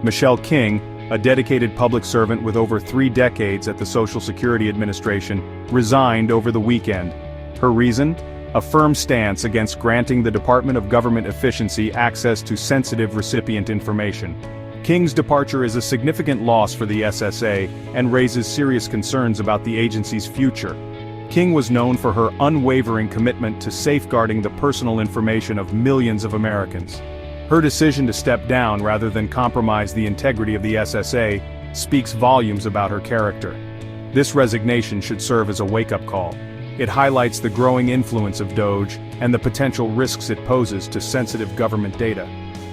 Michelle King, a dedicated public servant with over 3 decades at the Social Security Administration, resigned over the weekend. Her reason? A firm stance against granting the Department of Government Efficiency access to sensitive recipient information. King's departure is a significant loss for the SSA and raises serious concerns about the agency's future. King was known for her unwavering commitment to safeguarding the personal information of millions of Americans. Her decision to step down rather than compromise the integrity of the SSA speaks volumes about her character. This resignation should serve as a wake-up call. It highlights the growing influence of DOGE and the potential risks it poses to sensitive government data.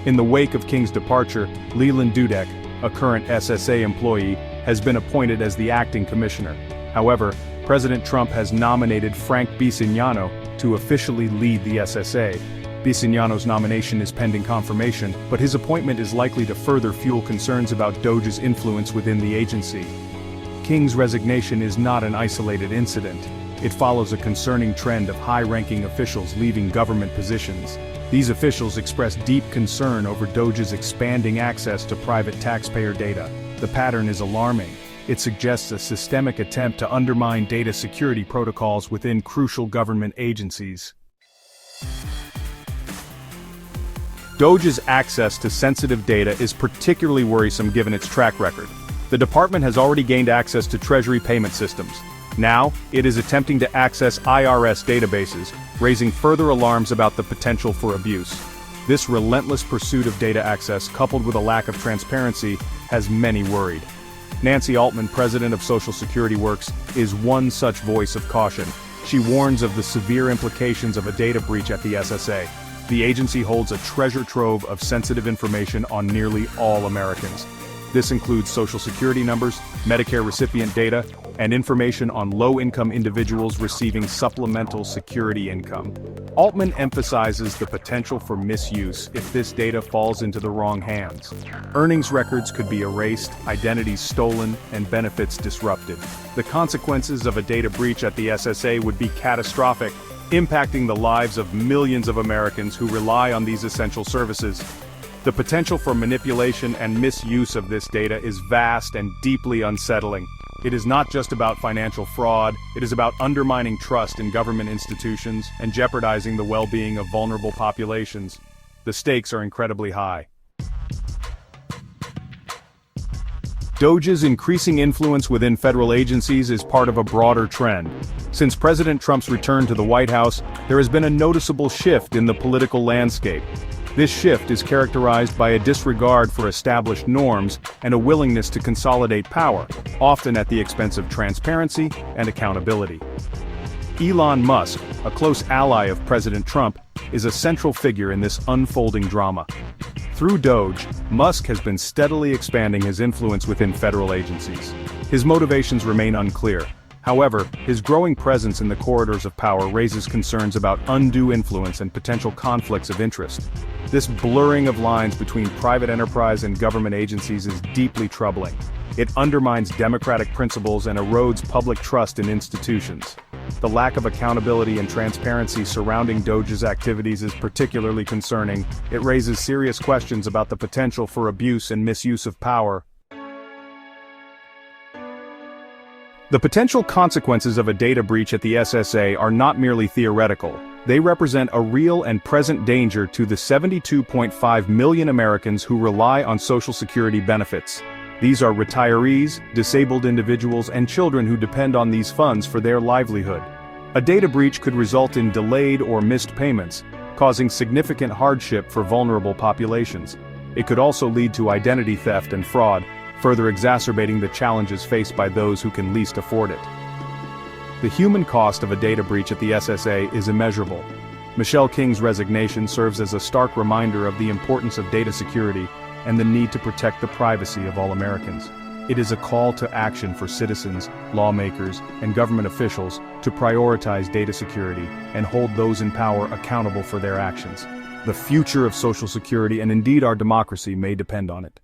In the wake of King's departure, Leland Dudek, a current SSA employee, has been appointed as the acting commissioner. However, President Trump has nominated Frank Bisignano to officially lead the SSA. Bisignano's nomination is pending confirmation, but his appointment is likely to further fuel concerns about DOGE's influence within the agency. King's resignation is not an isolated incident. It follows a concerning trend of high-ranking officials leaving government positions. These officials express deep concern over DOGE's expanding access to private taxpayer data. The pattern is alarming. It suggests a systemic attempt to undermine data security protocols within crucial government agencies. DOGE's access to sensitive data is particularly worrisome given its track record. The department has already gained access to Treasury payment systems. Now, it is attempting to access IRS databases, raising further alarms about the potential for abuse. This relentless pursuit of data access, coupled with a lack of transparency, has many worried. Nancy Altman, president of Social Security Works, is one such voice of caution. She warns of the severe implications of a data breach at the SSA. The agency holds a treasure trove of sensitive information on nearly all Americans. This includes Social Security numbers, Medicare recipient data, and information on low-income individuals receiving supplemental security income. Altman emphasizes the potential for misuse if this data falls into the wrong hands. Earnings records could be erased, identities stolen, and benefits disrupted. The consequences of a data breach at the SSA would be catastrophic, impacting the lives of millions of Americans who rely on these essential services. The potential for manipulation and misuse of this data is vast and deeply unsettling. It is not just about financial fraud, it is about undermining trust in government institutions and jeopardizing the well-being of vulnerable populations. The stakes are incredibly high. DOGE's increasing influence within federal agencies is part of a broader trend. Since President Trump's return to the White House, there has been a noticeable shift in the political landscape. This shift is characterized by a disregard for established norms and a willingness to consolidate power, often at the expense of transparency and accountability. Elon Musk, a close ally of President Trump, is a central figure in this unfolding drama. Through DOGE, Musk has been steadily expanding his influence within federal agencies. His motivations remain unclear. However, his growing presence in the corridors of power raises concerns about undue influence and potential conflicts of interest. This blurring of lines between private enterprise and government agencies is deeply troubling. It undermines democratic principles and erodes public trust in institutions. The lack of accountability and transparency surrounding DOGE's activities is particularly concerning. It raises serious questions about the potential for abuse and misuse of power. The potential consequences of a data breach at the SSA are not merely theoretical. They represent a real and present danger to the 72.5 million Americans who rely on Social Security benefits. These are retirees, disabled individuals, and children who depend on these funds for their livelihood. A data breach could result in delayed or missed payments, causing significant hardship for vulnerable populations. It could also lead to identity theft and fraud, further exacerbating the challenges faced by those who can least afford it. The human cost of a data breach at the SSA is immeasurable. Michelle King's resignation serves as a stark reminder of the importance of data security and the need to protect the privacy of all Americans. It is a call to action for citizens, lawmakers, and government officials to prioritize data security and hold those in power accountable for their actions. The future of Social Security and indeed our democracy may depend on it.